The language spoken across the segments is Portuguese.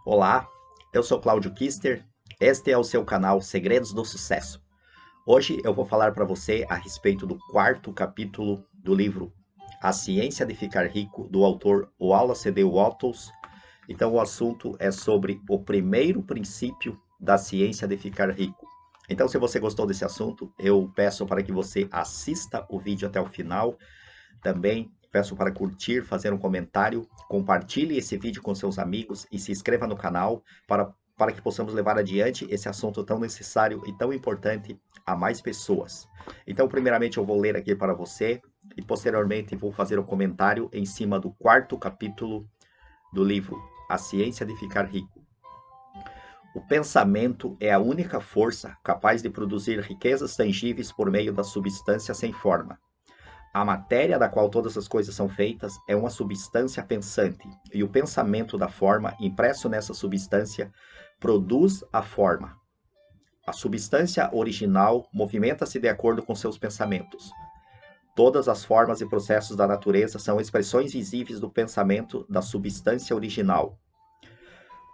Olá, eu sou Cláudio Kister, este é o seu canal Segredos do Sucesso. Hoje eu vou falar para você a respeito do quarto capítulo do livro A Ciência de Ficar Rico, do autor Wallace D. Wattles. Então o assunto é sobre o primeiro princípio da ciência de ficar rico. Então se você gostou desse assunto, eu peço para que você assista o vídeo até o final. Também peço para curtir, fazer um comentário, compartilhe esse vídeo com seus amigos e se inscreva no canal para que possamos levar adiante esse assunto tão necessário e tão importante a mais pessoas. Então, primeiramente, eu vou ler aqui para você e posteriormente vou fazer um comentário em cima do quarto capítulo do livro A Ciência de Ficar Rico. O pensamento é a única força capaz de produzir riquezas tangíveis por meio da substância sem forma. A matéria da qual todas as coisas são feitas é uma substância pensante, e o pensamento da forma, impresso nessa substância, produz a forma. A substância original movimenta-se de acordo com seus pensamentos. Todas as formas e processos da natureza são expressões visíveis do pensamento da substância original.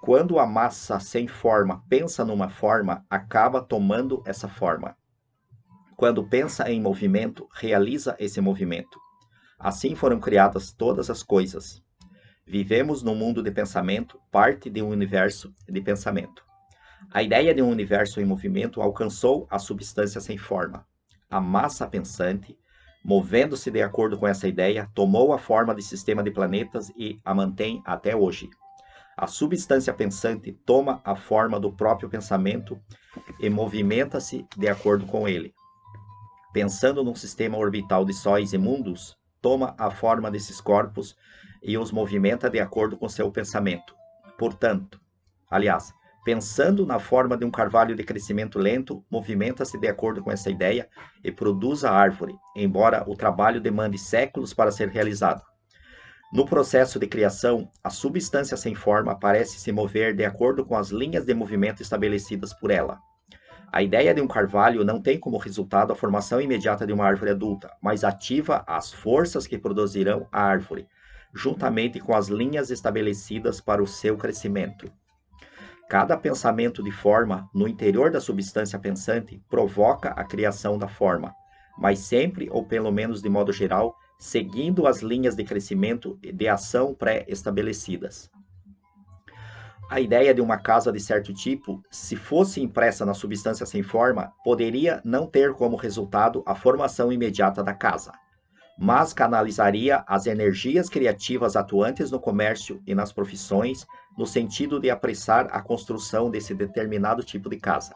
Quando a massa sem forma pensa numa forma, acaba tomando essa forma. Quando pensa em movimento, realiza esse movimento. Assim foram criadas todas as coisas. Vivemos num mundo de pensamento, parte de um universo de pensamento. A ideia de um universo em movimento alcançou a substância sem forma. A massa pensante, movendo-se de acordo com essa ideia, tomou a forma de sistema de planetas e a mantém até hoje. A substância pensante toma a forma do próprio pensamento e movimenta-se de acordo com ele. Pensando num sistema orbital de sóis e mundos, toma a forma desses corpos e os movimenta de acordo com seu pensamento. Portanto, pensando na forma de um carvalho de crescimento lento, movimenta-se de acordo com essa ideia e produz a árvore, embora o trabalho demande séculos para ser realizado. No processo de criação, a substância sem forma parece se mover de acordo com as linhas de movimento estabelecidas por ela. A ideia de um carvalho não tem como resultado a formação imediata de uma árvore adulta, mas ativa as forças que produzirão a árvore, juntamente com as linhas estabelecidas para o seu crescimento. Cada pensamento de forma no interior da substância pensante provoca a criação da forma, mas sempre, ou pelo menos de modo geral, seguindo as linhas de crescimento e de ação pré-estabelecidas. A ideia de uma casa de certo tipo, se fosse impressa na substância sem forma, poderia não ter como resultado a formação imediata da casa, mas canalizaria as energias criativas atuantes no comércio e nas profissões, no sentido de apressar a construção desse determinado tipo de casa.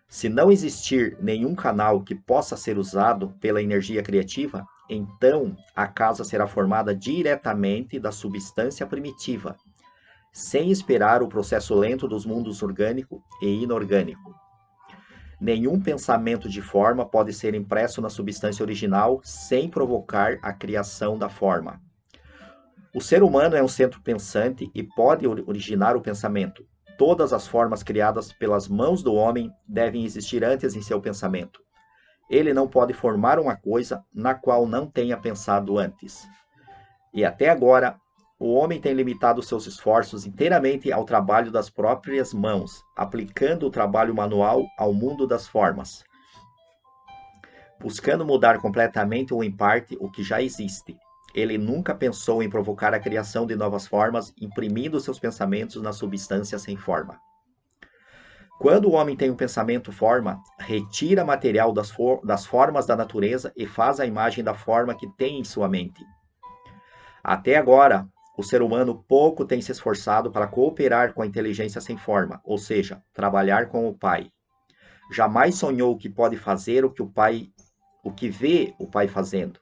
Se não existir nenhum canal que possa ser usado pela energia criativa, então a casa será formada diretamente da substância primitiva, sem esperar o processo lento dos mundos orgânico e inorgânico. Nenhum pensamento de forma pode ser impresso na substância original sem provocar a criação da forma. O ser humano é um centro pensante e pode originar o pensamento. Todas as formas criadas pelas mãos do homem devem existir antes em seu pensamento. Ele não pode formar uma coisa na qual não tenha pensado antes. E até agora, o homem tem limitado seus esforços inteiramente ao trabalho das próprias mãos, aplicando o trabalho manual ao mundo das formas, buscando mudar completamente ou em parte o que já existe. Ele nunca pensou em provocar a criação de novas formas, imprimindo seus pensamentos na substância sem forma. Quando o homem tem um pensamento forma, retira material das formas da natureza e faz a imagem da forma que tem em sua mente. Até agora, o ser humano pouco tem se esforçado para cooperar com a inteligência sem forma, ou seja, trabalhar com o pai. Jamais sonhou que pode fazer o que vê o pai fazendo.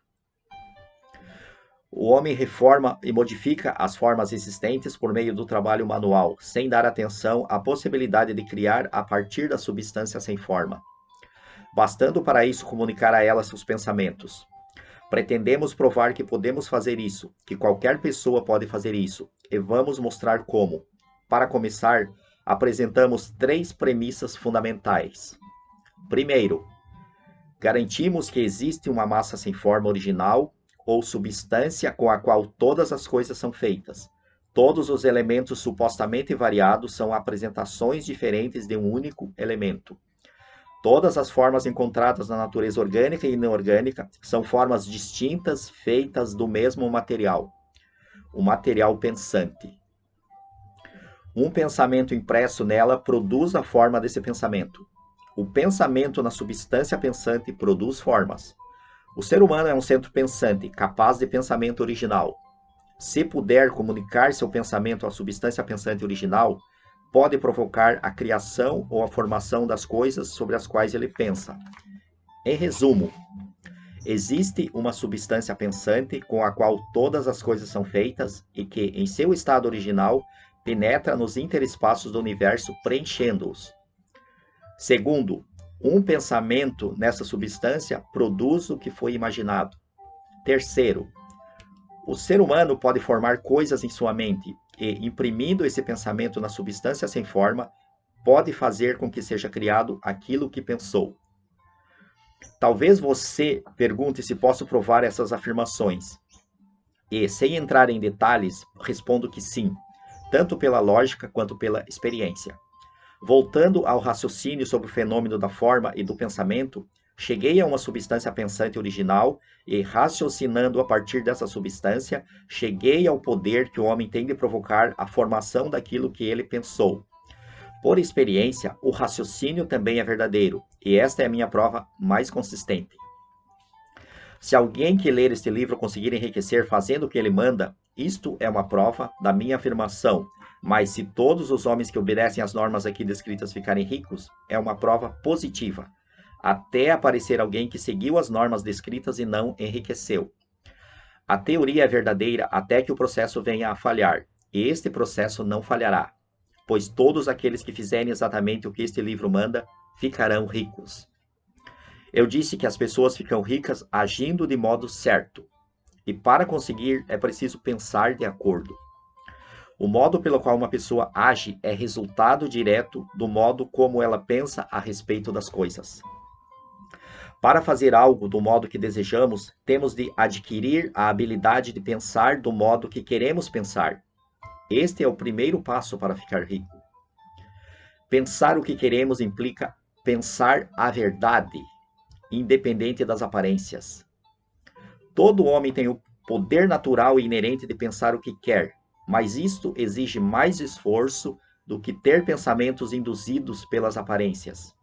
O homem reforma e modifica as formas existentes por meio do trabalho manual, sem dar atenção à possibilidade de criar a partir da substância sem forma, bastando para isso comunicar a ela seus pensamentos. Pretendemos provar que podemos fazer isso, que qualquer pessoa pode fazer isso, e vamos mostrar como. Para começar, apresentamos 3 premissas fundamentais. Primeiro, garantimos que existe uma massa sem forma original ou substância com a qual todas as coisas são feitas. Todos os elementos supostamente variados são apresentações diferentes de um único elemento. Todas as formas encontradas na natureza orgânica e inorgânica são formas distintas feitas do mesmo material, o material pensante. Um pensamento impresso nela produz a forma desse pensamento. O pensamento na substância pensante produz formas. O ser humano é um centro pensante, capaz de pensamento original. Se puder comunicar seu pensamento à substância pensante original, pode provocar a criação ou a formação das coisas sobre as quais ele pensa. Em resumo, existe uma substância pensante com a qual todas as coisas são feitas e que, em seu estado original, penetra nos interespaços do universo, preenchendo-os. Segundo, um pensamento nessa substância produz o que foi imaginado. Terceiro, o ser humano pode formar coisas em sua mente e, imprimindo esse pensamento na substância sem forma, pode fazer com que seja criado aquilo que pensou. Talvez você pergunte se posso provar essas afirmações. E, sem entrar em detalhes, respondo que sim, tanto pela lógica quanto pela experiência. Voltando ao raciocínio sobre o fenômeno da forma e do pensamento, cheguei a uma substância pensante original e, raciocinando a partir dessa substância, cheguei ao poder que o homem tem de provocar a formação daquilo que ele pensou. Por experiência, o raciocínio também é verdadeiro, e esta é a minha prova mais consistente. Se alguém que ler este livro conseguir enriquecer fazendo o que ele manda, isto é uma prova da minha afirmação. Mas se todos os homens que obedecem às normas aqui descritas ficarem ricos, é uma prova positiva, até aparecer alguém que seguiu as normas descritas e não enriqueceu. A teoria é verdadeira até que o processo venha a falhar, e este processo não falhará, pois todos aqueles que fizerem exatamente o que este livro manda ficarão ricos. Eu disse que as pessoas ficam ricas agindo de modo certo, e para conseguir é preciso pensar de acordo. O modo pelo qual uma pessoa age é resultado direto do modo como ela pensa a respeito das coisas. Para fazer algo do modo que desejamos, temos de adquirir a habilidade de pensar do modo que queremos pensar. Este é o primeiro passo para ficar rico. Pensar o que queremos implica pensar a verdade, independente das aparências. Todo homem tem o poder natural e inerente de pensar o que quer, mas isto exige mais esforço do que ter pensamentos induzidos pelas aparências.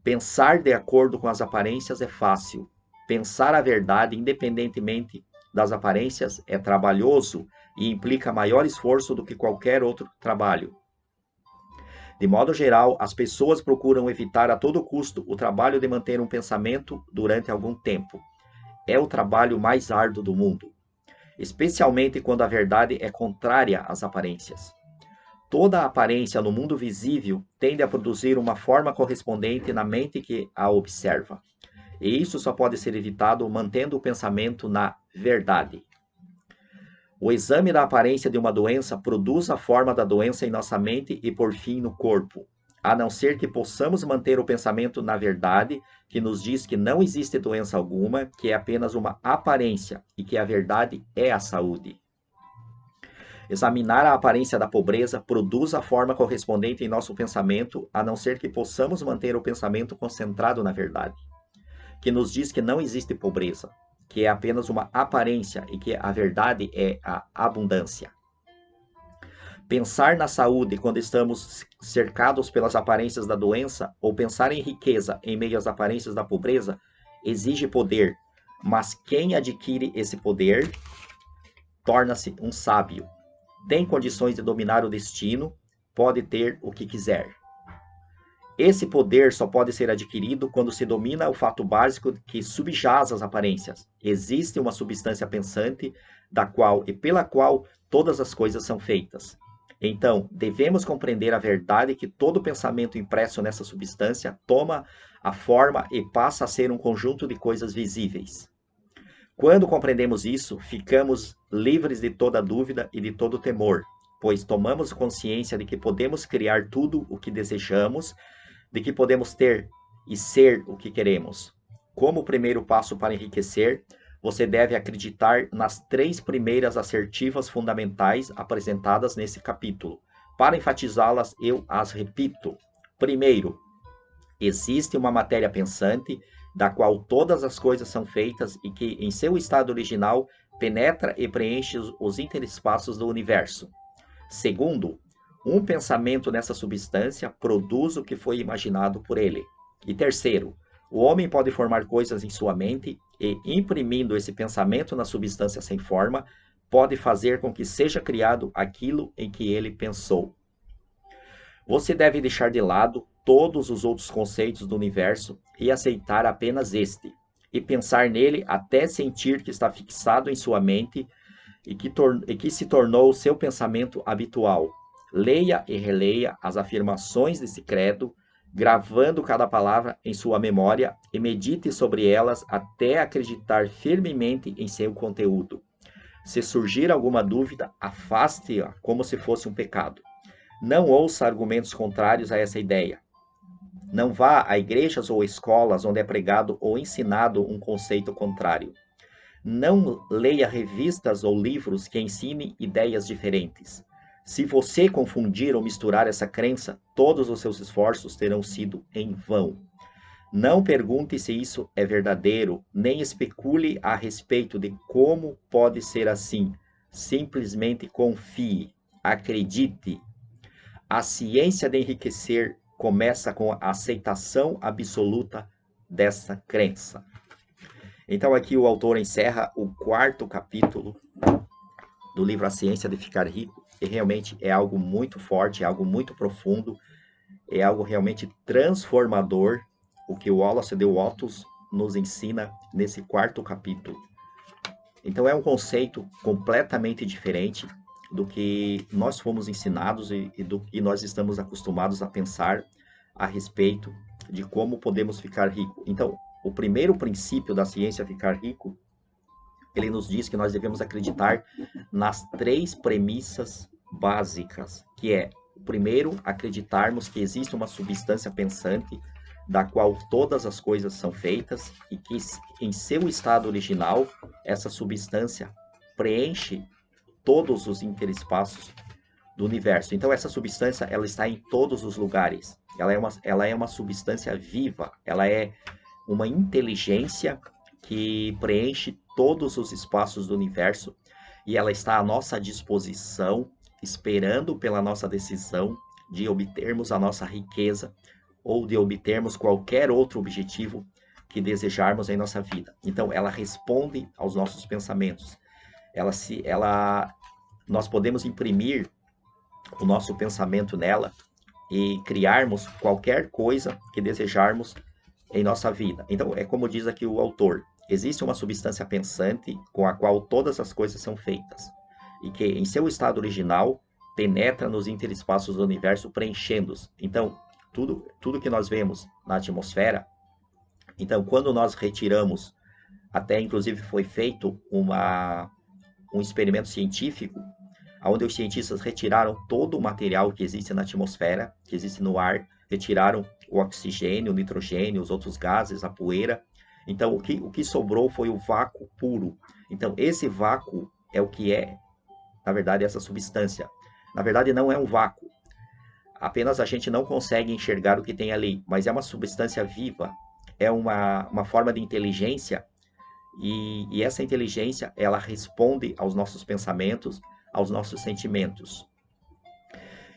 Pensar de acordo com as aparências é fácil. Pensar a verdade, independentemente das aparências, é trabalhoso e implica maior esforço do que qualquer outro trabalho. De modo geral, as pessoas procuram evitar a todo custo o trabalho de manter um pensamento durante algum tempo. É o trabalho mais árduo do mundo, especialmente quando a verdade é contrária às aparências. Toda a aparência no mundo visível tende a produzir uma forma correspondente na mente que a observa. E isso só pode ser evitado mantendo o pensamento na verdade. O exame da aparência de uma doença produz a forma da doença em nossa mente e, por fim, no corpo, a não ser que possamos manter o pensamento na verdade, que nos diz que não existe doença alguma, que é apenas uma aparência e que a verdade é a saúde. Examinar a aparência da pobreza produz a forma correspondente em nosso pensamento, a não ser que possamos manter o pensamento concentrado na verdade, que nos diz que não existe pobreza, que é apenas uma aparência e que a verdade é a abundância. Pensar na saúde quando estamos cercados pelas aparências da doença ou pensar em riqueza em meio às aparências da pobreza exige poder, mas quem adquire esse poder torna-se um sábio. Tem condições de dominar o destino, pode ter o que quiser. Esse poder só pode ser adquirido quando se domina o fato básico que subjaz as aparências. Existe uma substância pensante da qual e pela qual todas as coisas são feitas. Então, devemos compreender a verdade que todo pensamento impresso nessa substância toma a forma e passa a ser um conjunto de coisas visíveis. Quando compreendemos isso, ficamos livres de toda dúvida e de todo temor, pois tomamos consciência de que podemos criar tudo o que desejamos, de que podemos ter e ser o que queremos. Como primeiro passo para enriquecer, você deve acreditar nas 3 primeiras assertivas fundamentais apresentadas nesse capítulo. Para enfatizá-las, eu as repito. Primeiro, existe uma matéria pensante, da qual todas as coisas são feitas e que, em seu estado original, penetra e preenche os interespaços do universo. Segundo, um pensamento nessa substância produz o que foi imaginado por ele. E terceiro, o homem pode formar coisas em sua mente e, imprimindo esse pensamento na substância sem forma, pode fazer com que seja criado aquilo em que ele pensou. Você deve deixar de lado todos os outros conceitos do universo e aceitar apenas este, e pensar nele até sentir que está fixado em sua mente e que se tornou seu pensamento habitual. Leia e releia as afirmações desse credo, gravando cada palavra em sua memória e medite sobre elas até acreditar firmemente em seu conteúdo. Se surgir alguma dúvida, afaste-a como se fosse um pecado. Não ouça argumentos contrários a essa ideia. Não vá a igrejas ou escolas onde é pregado ou ensinado um conceito contrário. Não leia revistas ou livros que ensinem ideias diferentes. Se você confundir ou misturar essa crença, todos os seus esforços terão sido em vão. Não pergunte se isso é verdadeiro, nem especule a respeito de como pode ser assim. Simplesmente confie, acredite. A ciência de enriquecer começa com a aceitação absoluta dessa crença. Então aqui o autor encerra o 4º capítulo do livro A Ciência de Ficar Rico, e realmente é algo muito forte, é algo muito profundo, é algo realmente transformador, o que o Wallace de Watts nos ensina nesse 4º capítulo. Então é um conceito completamente diferente do que nós fomos ensinados e do que nós estamos acostumados a pensar a respeito de como podemos ficar ricos. Então, o primeiro princípio da ciência ficar rico, ele nos diz que nós devemos acreditar nas 3 premissas básicas, que é, primeiro, acreditarmos que existe uma substância pensante, da qual todas as coisas são feitas, e que em seu estado original, essa substância preenche todos os interespaços do universo. Então essa substância, ela está em todos os lugares. Ela é uma substância viva, ela é uma inteligência que preenche todos os espaços do universo e ela está à nossa disposição, esperando pela nossa decisão de obtermos a nossa riqueza ou de obtermos qualquer outro objetivo que desejarmos em nossa vida. Então ela responde aos nossos pensamentos. Nós podemos imprimir o nosso pensamento nela e criarmos qualquer coisa que desejarmos em nossa vida. Então, é como diz aqui o autor, existe uma substância pensante com a qual todas as coisas são feitas, e que, em seu estado original, penetra nos interespaços do universo, preenchendo-os. Então, tudo que nós vemos na atmosfera, então, quando nós retiramos, até inclusive foi feito um experimento científico, onde os cientistas retiraram todo o material que existe na atmosfera, que existe no ar, retiraram o oxigênio, o nitrogênio, os outros gases, a poeira. Então, o que sobrou foi o vácuo puro. Então, esse vácuo é o que é, na verdade, essa substância. Na verdade, não é um vácuo. Apenas a gente não consegue enxergar o que tem ali, mas é uma substância viva, é uma forma de inteligência. E essa inteligência, ela responde aos nossos pensamentos, aos nossos sentimentos.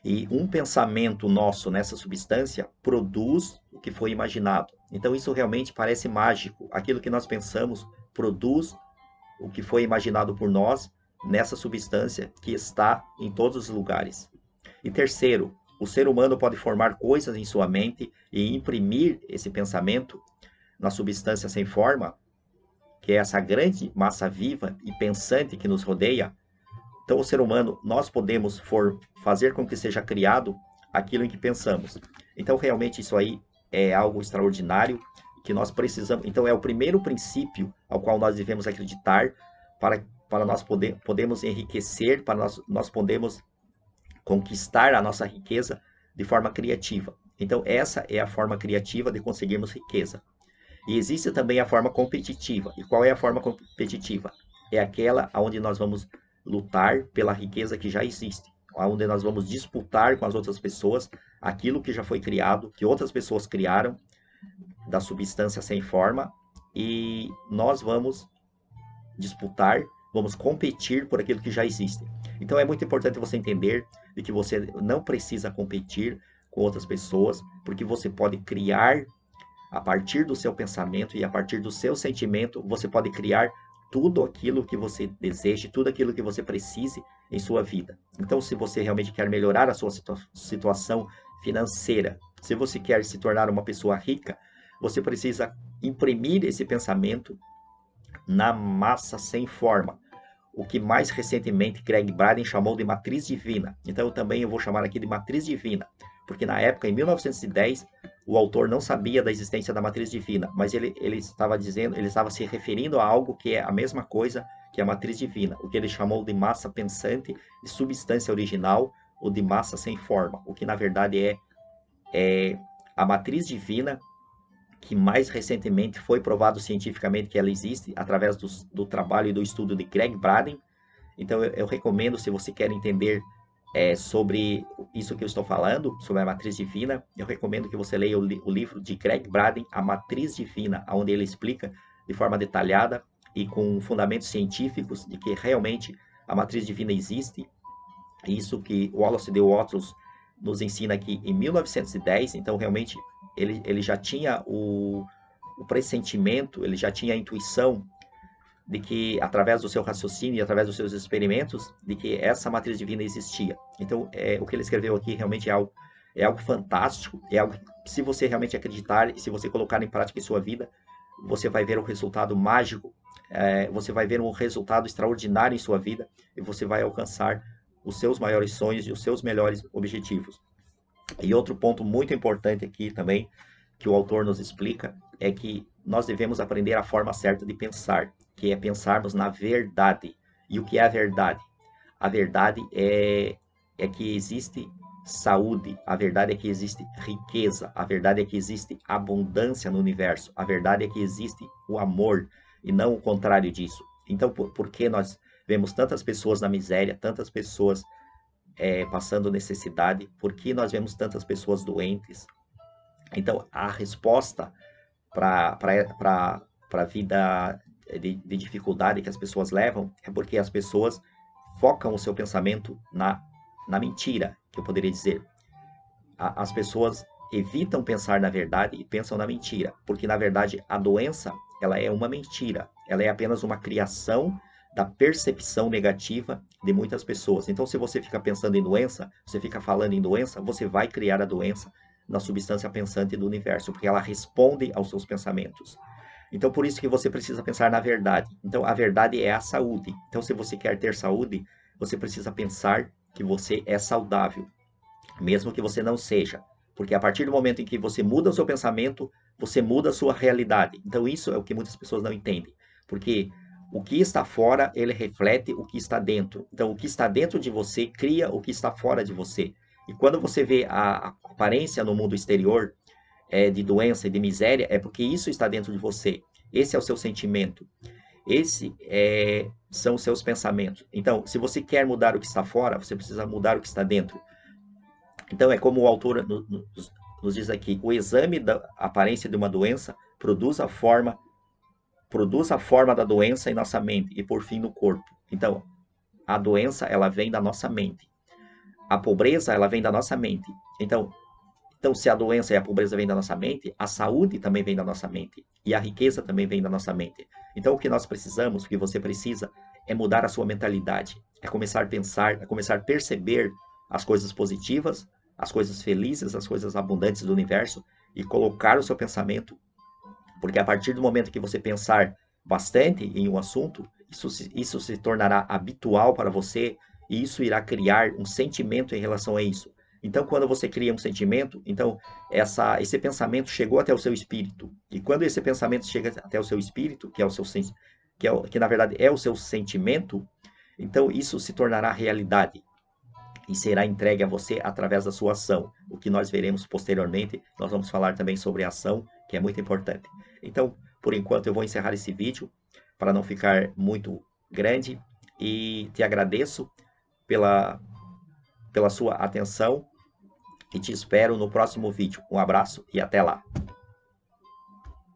E um pensamento nosso nessa substância produz o que foi imaginado. Então isso realmente parece mágico. Aquilo que nós pensamos produz o que foi imaginado por nós nessa substância que está em todos os lugares. E terceiro, o ser humano pode formar coisas em sua mente e imprimir esse pensamento na substância sem forma, que é essa grande massa viva e pensante que nos rodeia. Então, o ser humano, nós podemos fazer com que seja criado aquilo em que pensamos. Então, realmente, isso aí é algo extraordinário que nós precisamos. Então, é o primeiro princípio ao qual nós devemos acreditar para nós podermos enriquecer, para nós podermos conquistar a nossa riqueza de forma criativa. Então, essa é a forma criativa de conseguirmos riqueza. E existe também a forma competitiva. E qual é a forma competitiva? É aquela onde nós vamos lutar pela riqueza que já existe, onde nós vamos disputar com as outras pessoas aquilo que já foi criado, que outras pessoas criaram, da substância sem forma, e nós vamos disputar, vamos competir por aquilo que já existe. Então é muito importante você entender de que você não precisa competir com outras pessoas, porque você pode criar a partir do seu pensamento e a partir do seu sentimento, você pode criar tudo aquilo que você deseje, tudo aquilo que você precise em sua vida. Então, se você realmente quer melhorar a sua situação financeira, se você quer se tornar uma pessoa rica, você precisa imprimir esse pensamento na massa sem forma, o que mais recentemente Greg Braden chamou de matriz divina. Então, eu vou chamar aqui de matriz divina, porque na época, em 1910, o autor não sabia da existência da matriz divina, mas ele estava se referindo a algo que é a mesma coisa que a matriz divina, o que ele chamou de massa pensante, de substância original, ou de massa sem forma, o que na verdade é a matriz divina, que mais recentemente foi provado cientificamente que ela existe através do trabalho e do estudo de Greg Braden. Então eu recomendo, se você quer entender sobre isso que eu estou falando, sobre a matriz divina, eu recomendo que você leia o livro de Greg Braden, A Matriz Divina, onde ele explica de forma detalhada e com fundamentos científicos de que realmente a matriz divina existe. Isso que Wallace D. Wattles nos ensina aqui em 1910, então realmente ele já tinha o pressentimento, ele já tinha a intuição de que, através do seu raciocínio e através dos seus experimentos, de que essa matriz divina existia. Então, o que ele escreveu aqui realmente é algo fantástico, é algo que, se você realmente acreditar e se você colocar em prática em sua vida, você vai ver um resultado mágico, você vai ver um resultado extraordinário em sua vida e você vai alcançar os seus maiores sonhos e os seus melhores objetivos. E outro ponto muito importante aqui também, que o autor nos explica, é que nós devemos aprender a forma certa de pensar, que é pensarmos na verdade. E o que é a verdade? A verdade é que existe saúde, a verdade é que existe riqueza, a verdade é que existe abundância no universo, a verdade é que existe o amor, e não o contrário disso. Então, por que nós vemos tantas pessoas na miséria, tantas pessoas passando necessidade? Por que nós vemos tantas pessoas doentes? Então, a resposta para a vida de dificuldade que as pessoas levam é porque as pessoas focam o seu pensamento na mentira, que eu poderia dizer. As pessoas evitam pensar na verdade e pensam na mentira, porque na verdade a doença, ela é uma mentira, ela é apenas uma criação da percepção negativa de muitas pessoas. Então, se você fica pensando em doença, você fica falando em doença, você vai criar a doença na substância pensante do universo, porque ela responde aos seus pensamentos. Então, por isso que você precisa pensar na verdade. Então, a verdade é a saúde. Então, se você quer ter saúde, você precisa pensar que você é saudável, mesmo que você não seja. Porque a partir do momento em que você muda o seu pensamento, você muda a sua realidade. Então, isso é o que muitas pessoas não entendem. Porque o que está fora, ele reflete o que está dentro. Então, o que está dentro de você cria o que está fora de você. E quando você vê a aparência no mundo exterior de doença e de miséria, é porque isso está dentro de você. Esse é o seu sentimento. São os seus pensamentos. Então, se você quer mudar o que está fora, você precisa mudar o que está dentro. Então, é como o autor nos diz aqui: o exame da aparência de uma doença produz a forma da doença em nossa mente e, por fim, no corpo. Então, a doença, ela vem da nossa mente. A pobreza, ela vem da nossa mente. Então, se a doença e a pobreza vêm da nossa mente, a saúde também vem da nossa mente. E a riqueza também vem da nossa mente. Então, o que nós precisamos, o que você precisa, é mudar a sua mentalidade. É começar a pensar, é começar a perceber as coisas positivas, as coisas felizes, as coisas abundantes do universo e colocar o seu pensamento. Porque a partir do momento que você pensar bastante em um assunto, isso se tornará habitual para você e isso irá criar um sentimento em relação a isso. Então, quando você cria um sentimento, então esse pensamento chegou até o seu espírito. E quando esse pensamento chega até o seu espírito, que na verdade é o seu sentimento, então isso se tornará realidade e será entregue a você através da sua ação. O que nós veremos posteriormente, nós vamos falar também sobre a ação, que é muito importante. Então, por enquanto, eu vou encerrar esse vídeo para não ficar muito grande e te agradeço pela sua atenção e te espero no próximo vídeo. Um abraço e até lá!